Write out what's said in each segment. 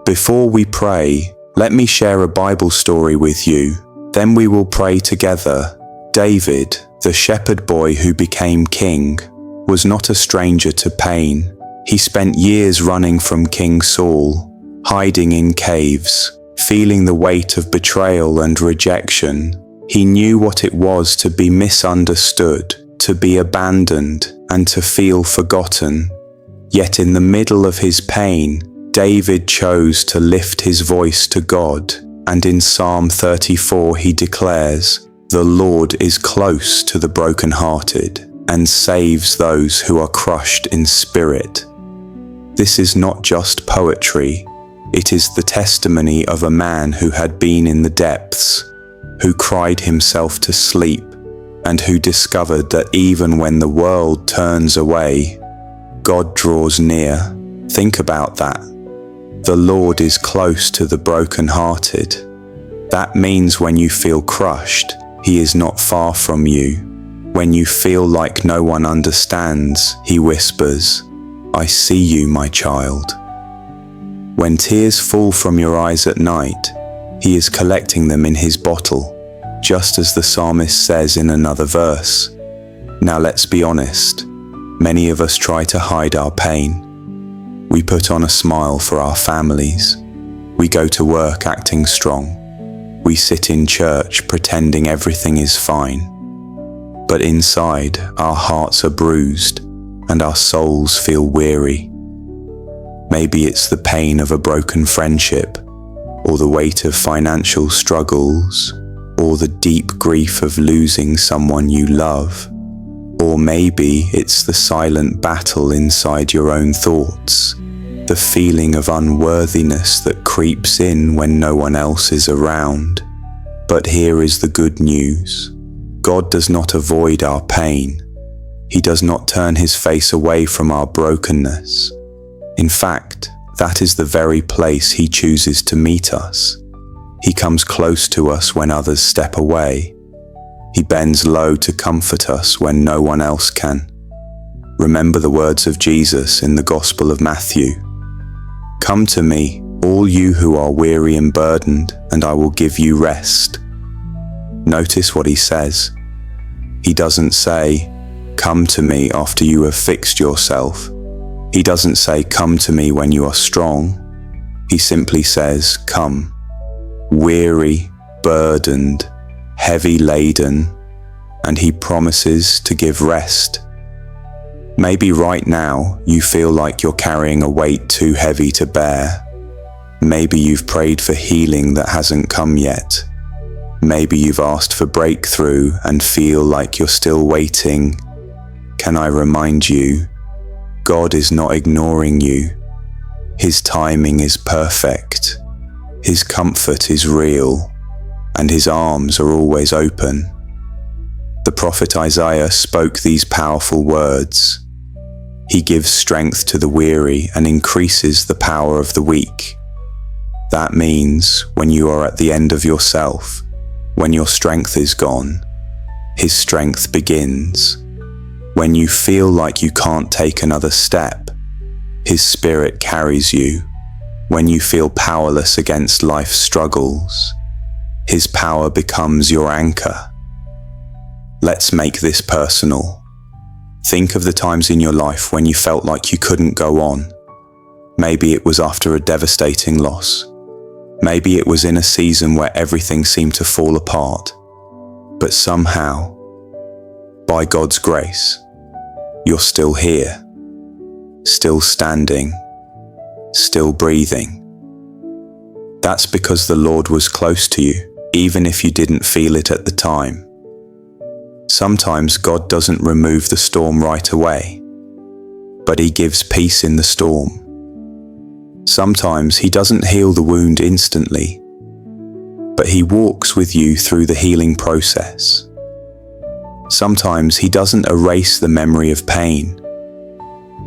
Before we pray, let me share a Bible story with you. Then we will pray together. David, the shepherd boy who became king, was not a stranger to pain. He spent years running from King Saul, hiding in caves, feeling the weight of betrayal and rejection. He knew what it was to be misunderstood, to be abandoned, and to feel forgotten. Yet in the middle of his pain, David chose to lift his voice to God, and in Psalm 34 he declares, "The Lord is close to the brokenhearted, and saves those who are crushed in spirit." This is not just poetry, it is the testimony of a man who had been in the depths, who cried himself to sleep, and who discovered that even when the world turns away, God draws near. Think about that. The Lord is close to the brokenhearted. That means when you feel crushed, He is not far from you. When you feel like no one understands, He whispers, "I see you, my child." When tears fall from your eyes at night, He is collecting them in His bottle, just as the psalmist says in another verse. Now let's be honest, many of us try to hide our pain. We put on a smile for our families. We go to work acting strong. We sit in church pretending everything is fine. But inside, our hearts are bruised and our souls feel weary. Maybe it's the pain of a broken friendship, or the weight of financial struggles, or the deep grief of losing someone you love. Or maybe it's the silent battle inside your own thoughts, the feeling of unworthiness that creeps in when no one else is around. But here is the good news. God does not avoid our pain. He does not turn His face away from our brokenness. In fact, that is the very place He chooses to meet us. He comes close to us when others step away. He bends low to comfort us when no one else can. Remember the words of Jesus in the Gospel of Matthew. "Come to me, all you who are weary and burdened, and I will give you rest." Notice what He says. He doesn't say, "Come to me after you have fixed yourself." He doesn't say, "Come to me when you are strong." He simply says, "Come." Weary, burdened, heavy laden, and He promises to give rest. Maybe right now you feel like you're carrying a weight too heavy to bear. Maybe you've prayed for healing that hasn't come yet. Maybe you've asked for breakthrough and feel like you're still waiting. Can I remind you, God is not ignoring you. His timing is perfect. His comfort is real, and His arms are always open. The prophet Isaiah spoke these powerful words. He gives strength to the weary and increases the power of the weak. That means when you are at the end of yourself, when your strength is gone, His strength begins. When you feel like you can't take another step, His Spirit carries you. When you feel powerless against life's struggles, His power becomes your anchor. Let's make this personal. Think of the times in your life when you felt like you couldn't go on. Maybe it was after a devastating loss. Maybe it was in a season where everything seemed to fall apart. But somehow, by God's grace, you're still here, still standing, still breathing. That's because the Lord was close to you, even if you didn't feel it at the time. Sometimes God doesn't remove the storm right away, but He gives peace in the storm. Sometimes He doesn't heal the wound instantly, but He walks with you through the healing process. Sometimes He doesn't erase the memory of pain,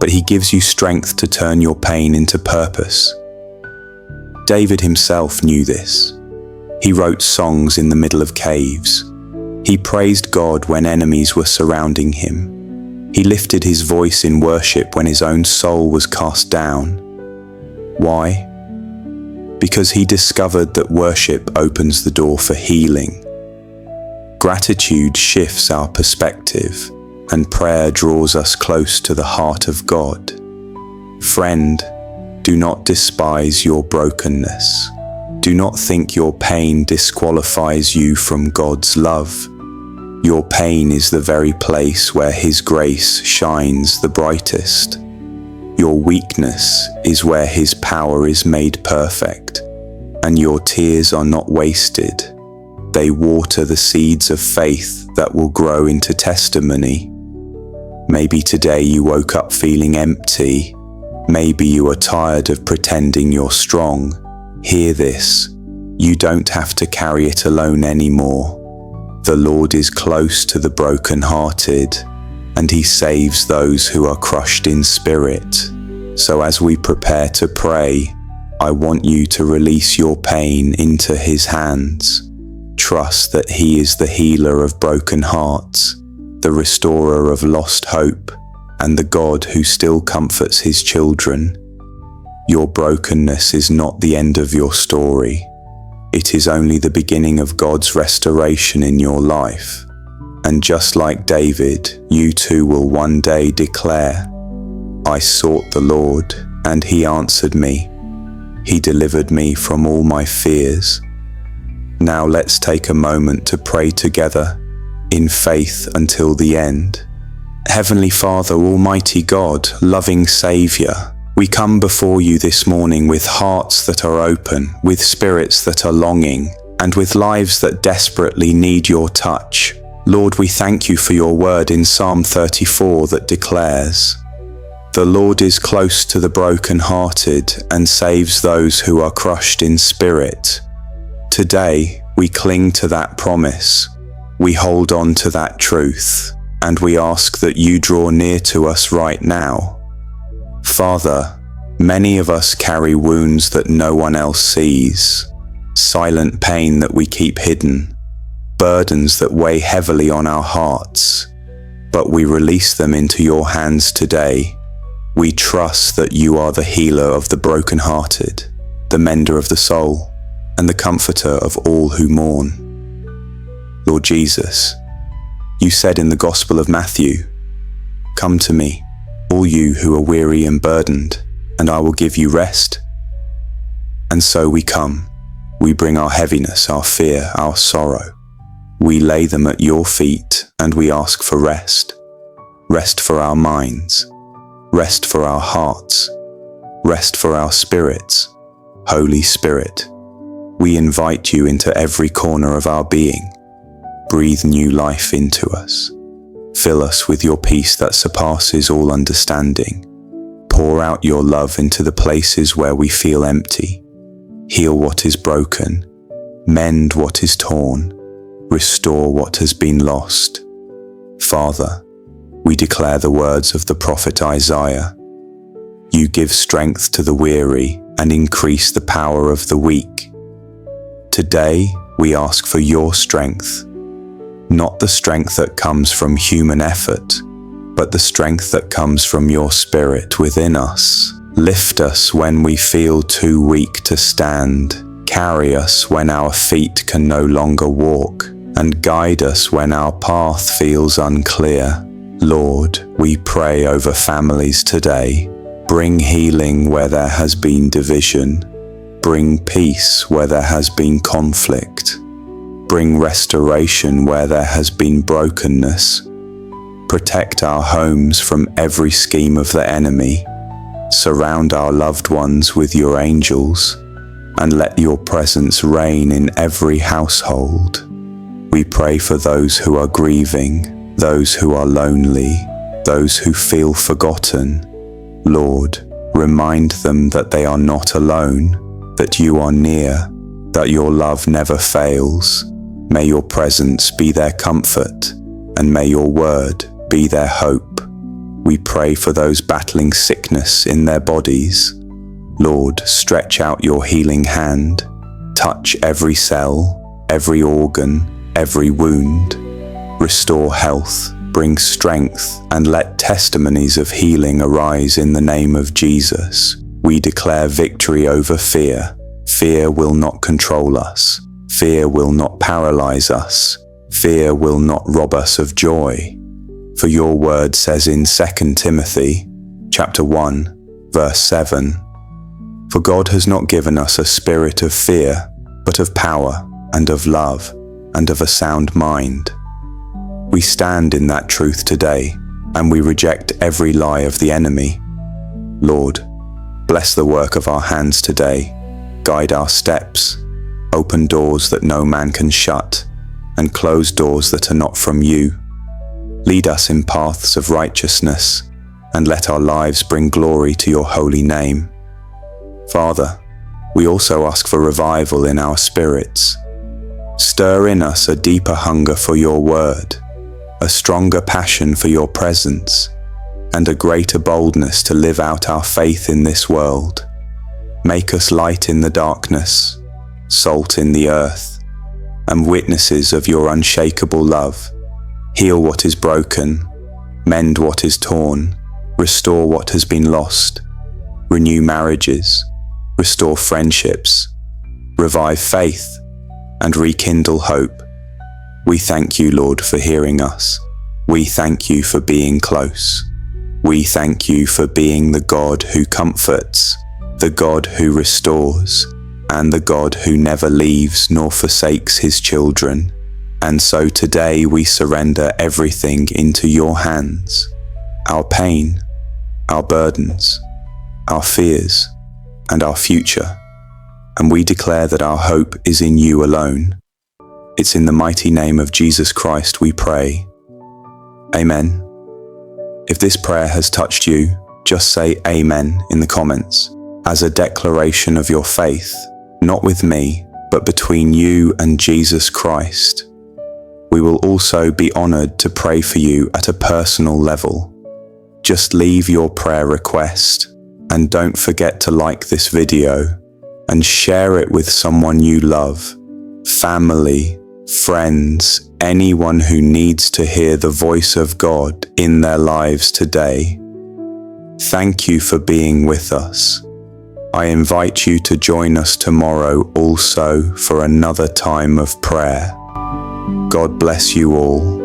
but He gives you strength to turn your pain into purpose. David himself knew this. He wrote songs in the middle of caves. He praised God when enemies were surrounding him. He lifted his voice in worship when his own soul was cast down. Why? because he discovered that worship opens the door for healing. Gratitude shifts our perspective, and prayer draws us close to the heart of God. Friend, do not despise your brokenness. Do not think your pain disqualifies you from God's love. Your pain is the very place where His grace shines the brightest. Your weakness is where His power is made perfect, and your tears are not wasted. They water the seeds of faith that will grow into testimony. Maybe today you woke up feeling empty. Maybe you are tired of pretending you're strong. Hear this: you don't have to carry it alone anymore. The Lord is close to the brokenhearted, and He saves those who are crushed in spirit. So as we prepare to pray, I want you to release your pain into His hands. Trust that He is the healer of broken hearts, the restorer of lost hope, and the God who still comforts His children. Your brokenness is not the end of your story. It is only the beginning of God's restoration in your life. And just like David, you too will one day declare, I sought the Lord, and He answered me. He delivered me from all my fears. Now let's take a moment to pray together in faith until the end. Heavenly Father, Almighty God, loving Saviour, we come before you this morning with hearts that are open, with spirits that are longing, and with lives that desperately need your touch. Lord, we thank you for your word in Psalm 34 that declares, the Lord is close to the brokenhearted and saves those who are crushed in spirit. Today, we cling to that promise. We hold on to that truth, and we ask that you draw near to us right now. Father, many of us carry wounds that no one else sees, silent pain that we keep hidden, burdens that weigh heavily on our hearts, but we release them into your hands today. We trust that you are the healer of the brokenhearted, the mender of the soul, and the comforter of all who mourn. Lord Jesus, you said in the Gospel of Matthew, come to me, all you who are weary and burdened, and I will give you rest. And so we come. We bring our heaviness, our fear, our sorrow. We lay them at your feet, and we ask for rest. Rest for our minds. Rest for our hearts. Rest for our spirits. Holy Spirit, we invite you into every corner of our being. Breathe new life into us. Fill us with your peace that surpasses all understanding. Pour out your love into the places where we feel empty. Heal what is broken. Mend what is torn. Restore what has been lost. Father, we declare the words of the prophet Isaiah. You give strength to the weary and increase the power of the weak. Today, we ask for your strength. Not the strength that comes from human effort, but the strength that comes from your Spirit within us. Lift us when we feel too weak to stand. Carry us when our feet can no longer walk, and guide us when our path feels unclear. Lord, we pray over families today. Bring healing where there has been division. Bring peace where there has been conflict. Bring restoration where there has been brokenness. Protect our homes from every scheme of the enemy. Surround our loved ones with your angels, and let your presence reign in every household. We pray for those who are grieving, those who are lonely, those who feel forgotten. Lord, remind them that they are not alone, that you are near, that your love never fails. May your presence be their comfort, and may your word be their hope. We pray for those battling sickness in their bodies. Lord, stretch out your healing hand. Touch every cell, every organ, every wound. Restore health, bring strength, and let testimonies of healing arise in the name of Jesus. We declare victory over fear, Fear will not control us. Fear will not paralyze us. Fear will not rob us of joy. For your word says in 2 Timothy chapter 1, verse 7, "For God has not given us a spirit of fear, but of power and of love and of a sound mind." We stand in that truth today, and we reject every lie of the enemy. Lord, bless the work of our hands today. Guide our steps. Open doors that no man can shut, and close doors that are not from you. Lead us in paths of righteousness, and let our lives bring glory to your holy name. Father, we also ask for revival in our spirits. Stir in us a deeper hunger for your word, a stronger passion for your presence, and a greater boldness to live out our faith in this world. Make us light in the darkness, salt in the earth, and witnesses of your unshakable love. Heal what is broken, mend what is torn, restore what has been lost, renew marriages, restore friendships, revive faith, and rekindle hope. We thank you, Lord, for hearing us. We thank you for being close. We thank you for being the God who comforts, the God who restores, and the God who never leaves nor forsakes his children. And so today we surrender everything into your hands, our pain, our burdens, our fears, and our future. And we declare that our hope is in you alone. It's in the mighty name of Jesus Christ we pray. Amen. If this prayer has touched you, just say Amen in the comments as a declaration of your faith, not with me, but between you and Jesus Christ. We will also be honored to pray for you at a personal level. Just leave your prayer request, and don't forget to like this video and share it with someone you love, family, friends, anyone who needs to hear the voice of God in their lives today. Thank you for being with us. I invite you to join us tomorrow also for another time of prayer. God bless you all.